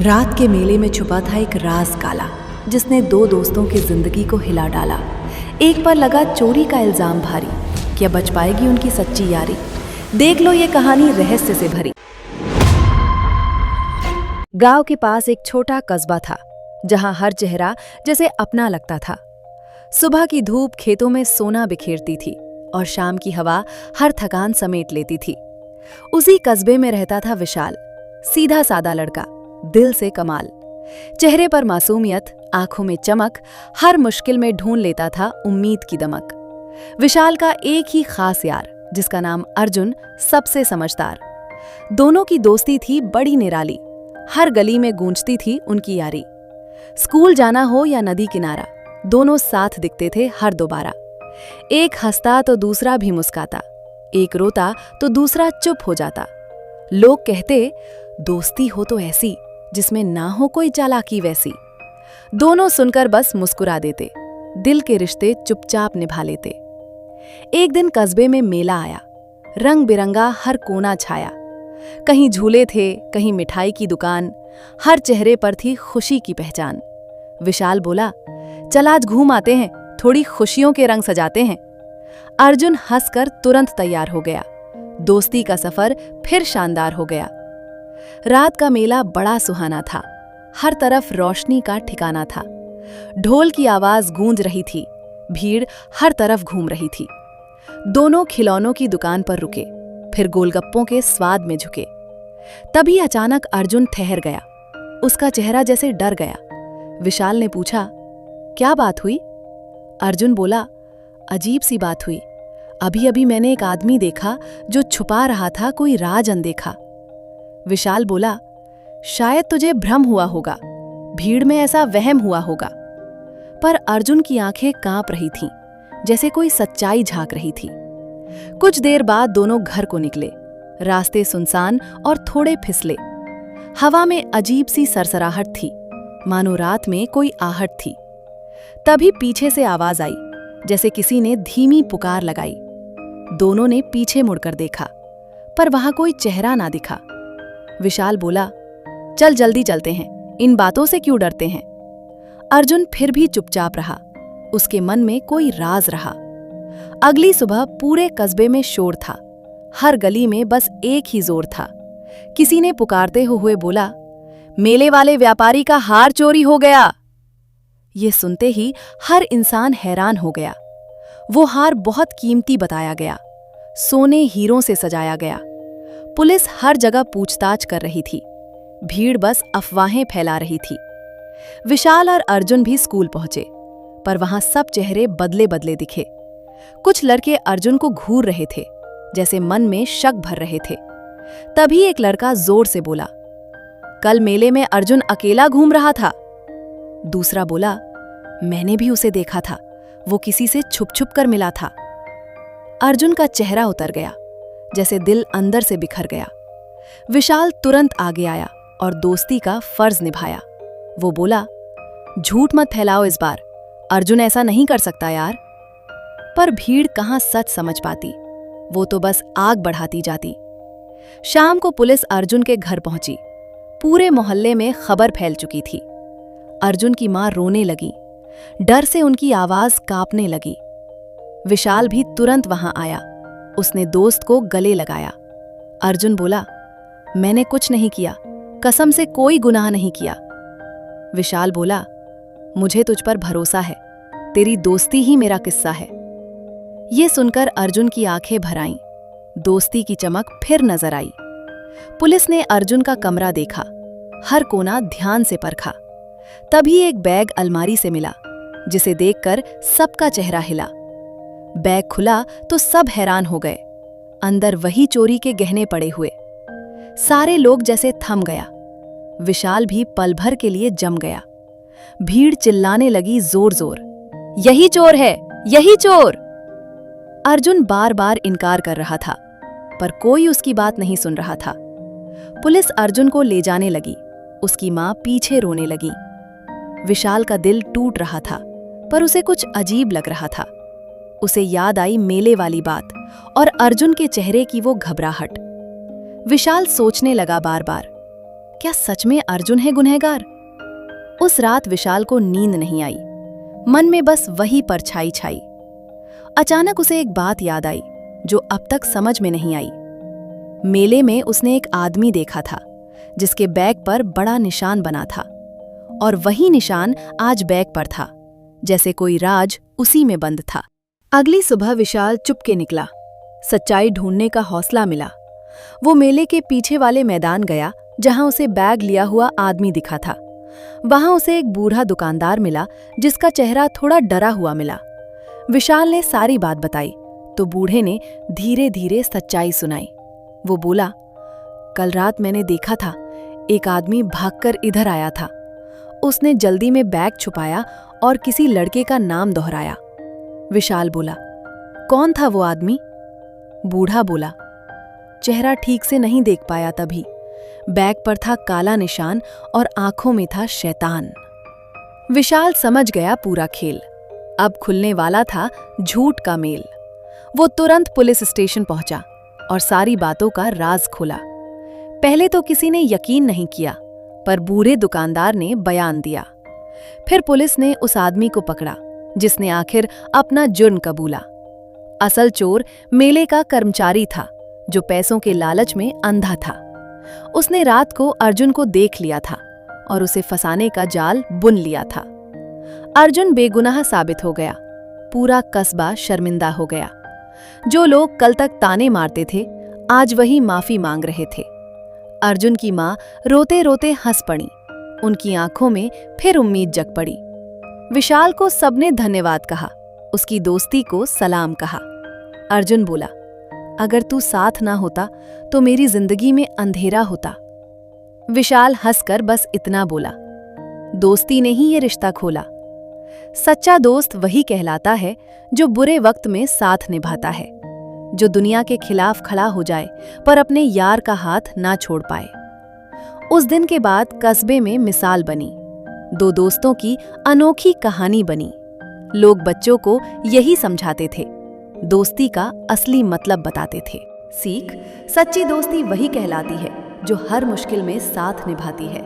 रात के मेले में छुपा था एक राज काला, जिसने दो दोस्तों की जिंदगी को हिला डाला। एक पर लगा चोरी का इल्जाम भारी, क्या बच पाएगी उनकी सच्ची यारी? देख लो ये कहानी रहस्य से भरी। गांव के पास एक छोटा कस्बा था, जहां हर चेहरा जैसे अपना लगता था। सुबह की धूप खेतों में सोना बिखेरती थी और शाम की हवा हर थकान समेट लेती थी। उसी कस्बे में रहता था विशाल, सीधा सादा लड़का, दिल से कमाल। चेहरे पर मासूमियत, आंखों में चमक, हर मुश्किल में ढूंढ लेता था उम्मीद की दमक। विशाल का एक ही खास यार, जिसका नाम अर्जुन, सबसे समझदार। दोनों की दोस्ती थी बड़ी निराली, हर गली में गूंजती थी उनकी यारी। स्कूल जाना हो या नदी किनारा, दोनों साथ दिखते थे हर दोबारा। एक हंसता तो दूसरा भी मुस्काता, एक रोता तो दूसरा चुप हो जाता। लोग कहते, दोस्ती हो तो ऐसी जिसमें ना हो कोई चालाकी वैसी। दोनों सुनकर बस मुस्कुरा देते, दिल के रिश्ते चुपचाप निभा लेते। एक दिन कस्बे में मेला आया, रंग बिरंगा हर कोना छाया। कहीं झूले थे, कहीं मिठाई की दुकान, हर चेहरे पर थी खुशी की पहचान। विशाल बोला, चल आज घूम आते हैं, थोड़ी खुशियों के रंग सजाते हैं। अर्जुन हंसकर तुरंत तैयार हो गया। दोस्ती का सफर फिर शानदार हो गया। रात का मेला बड़ा सुहाना था, हर तरफ रोशनी का ठिकाना था। ढोल की आवाज गूंज रही थी, भीड़ हर तरफ घूम रही थी। दोनों खिलौनों की दुकान पर रुके, फिर गोलगप्पों के स्वाद में झुके। तभी अचानक अर्जुन ठहर गया, उसका चेहरा जैसे डर गया। विशाल ने पूछा, क्या बात हुई? अर्जुन बोला, अजीब सी बात हुई। अभी अभी मैंने एक आदमी देखा जो छुपा रहा था कोई राज अनदेखा। विशाल बोला, शायद तुझे भ्रम हुआ होगा, भीड़ में ऐसा वहम हुआ होगा। पर अर्जुन की आंखें कांप रही थीं, जैसे कोई सच्चाई झांक रही थी। कुछ देर बाद दोनों घर को निकले। रास्ते सुनसान और थोड़े फिसले। हवा में अजीब सी सरसराहट थी, मानो रात में कोई आहट थी। तभी पीछे से आवाज आई, जैसे किसी ने धीमी पुकार लगाई। दोनों ने पीछे मुड़कर देखा, पर वहां कोई चेहरा ना दिखा। विशाल बोला, चल जल्दी चलते हैं, इन बातों से क्यों डरते हैं? अर्जुन फिर भी चुपचाप रहा, उसके मन में कोई राज रहा। अगली सुबह पूरे कस्बे में शोर था, हर गली में बस एक ही जोर था। किसी ने पुकारते हुए बोला, मेले वाले व्यापारी का हार चोरी हो गया। ये सुनते ही हर इंसान हैरान हो गया। वो हार बहुत कीमती बताया गया, सोने हीरों से सजाया गया। पुलिस हर जगह पूछताछ कर रही थी, भीड़ बस अफवाहें फैला रही थी। विशाल और अर्जुन भी स्कूल पहुंचे, पर वहां सब चेहरे बदले बदले दिखे। कुछ लड़के अर्जुन को घूर रहे थे, जैसे मन में शक भर रहे थे। तभी एक लड़का जोर से बोला, कल मेले में अर्जुन अकेला घूम रहा था। दूसरा बोला, मैंने भी उसे देखा था, वो किसी से छुप छुप कर मिला था। अर्जुन का चेहरा उतर गया, जैसे दिल अंदर से बिखर गया। विशाल तुरंत आगे आया और दोस्ती का फर्ज निभाया। वो बोला, झूठ मत फैलाओ इस बार, अर्जुन ऐसा नहीं कर सकता यार। पर भीड़ कहां सच समझ पाती, वो तो बस आग बढ़ाती जाती। शाम को पुलिस अर्जुन के घर पहुंची। पूरे मोहल्ले में खबर फैल चुकी थी। अर्जुन की मां रोने लगी, डर से उनकी आवाज कांपने लगी। विशाल भी तुरंत वहां आया, उसने दोस्त को गले लगाया। अर्जुन बोला, मैंने कुछ नहीं किया, कसम से कोई गुनाह नहीं किया। विशाल बोला, मुझे तुझ पर भरोसा है, तेरी दोस्ती ही मेरा किस्सा है। ये सुनकर अर्जुन की आंखें भर आईं, दोस्ती की चमक फिर नजर आई। पुलिस ने अर्जुन का कमरा देखा, हर कोना ध्यान से परखा। तभी एक बैग अलमारी से मिला, जिसे देखकर सबका चेहरा हिला। बैग खुला तो सब हैरान हो गए, अंदर वही चोरी के गहने पड़े हुए। सारे लोग जैसे थम गया। विशाल भी पल भर के लिए जम गया। भीड़ चिल्लाने लगी जोर जोर, यही चोर है, यही चोर। अर्जुन बार बार इनकार कर रहा था, पर कोई उसकी बात नहीं सुन रहा था। पुलिस अर्जुन को ले जाने लगी, उसकी मां पीछे रोने लगी। विशाल का दिल टूट रहा था, पर उसे कुछ अजीब लग रहा था। उसे याद आई मेले वाली बात और अर्जुन के चेहरे की वो घबराहट। विशाल सोचने लगा बार बार, क्या सच में अर्जुन है गुनहगार? उस रात विशाल को नींद नहीं आई। मन में बस वही परछाई छाई। अचानक उसे एक बात याद आई जो अब तक समझ में नहीं आई। मेले में उसने एक आदमी देखा था जिसके बैग पर बड़ा निशान बना था, और वही निशान आज बैग पर था, जैसे कोई राज उसी में बंद था। अगली सुबह विशाल चुपके निकला। सच्चाई ढूंढने का हौसला मिला। वो मेले के पीछे वाले मैदान गया जहां उसे बैग लिया हुआ आदमी दिखा था। वहां उसे एक बूढ़ा दुकानदार मिला जिसका चेहरा थोड़ा डरा हुआ मिला। विशाल ने सारी बात बताई तो बूढ़े ने धीरे धीरे सच्चाई सुनाई। वो बोला, कल रात मैंने देखा था, एक आदमी भागकर इधर आया था। उसने जल्दी में बैग छुपाया और किसी लड़के का नाम दोहराया। विशाल बोला, कौन था वो आदमी? बूढ़ा बोला, चेहरा ठीक से नहीं देख पाया तभी। बैग पर था काला निशान और आंखों में था शैतान। विशाल समझ गया पूरा खेल। अब खुलने वाला था झूठ का मेल। वो तुरंत पुलिस स्टेशन पहुंचा और सारी बातों का राज खोला। पहले तो किसी ने यकीन नहीं किया, पर बूढ़े दुकानदार ने बयान दिया। फिर पुलिस ने उस आदमी को पकड़ा जिसने आखिर अपना जुर्म कबूला। असल चोर मेले का कर्मचारी था जो पैसों के लालच में अंधा था। उसने रात को अर्जुन को देख लिया था और उसे फंसाने का जाल बुन लिया था। अर्जुन बेगुनाह साबित हो गया। पूरा कस्बा शर्मिंदा हो गया। जो लोग कल तक ताने मारते थे, आज वही माफी मांग रहे थे। अर्जुन की मां रोते रोते हंस पड़ी। उनकी आंखों में फिर उम्मीद जग पड़ी। विशाल को सबने धन्यवाद कहा, उसकी दोस्ती को सलाम कहा। अर्जुन बोला, अगर तू साथ ना होता तो मेरी जिंदगी में अंधेरा होता। विशाल हंसकर बस इतना बोला, दोस्ती ने ही ये रिश्ता खोला। सच्चा दोस्त वही कहलाता है जो बुरे वक्त में साथ निभाता है, जो दुनिया के खिलाफ खड़ा हो जाए पर अपने यार का हाथ ना छोड़ पाए। उस दिन के बाद कस्बे में मिसाल बनी। दो दोस्तों की अनोखी कहानी बनी। लोग बच्चों को यही समझाते थे, दोस्ती का असली मतलब बताते थे। सीख, सच्ची दोस्ती वही कहलाती है जो हर मुश्किल में साथ निभाती है।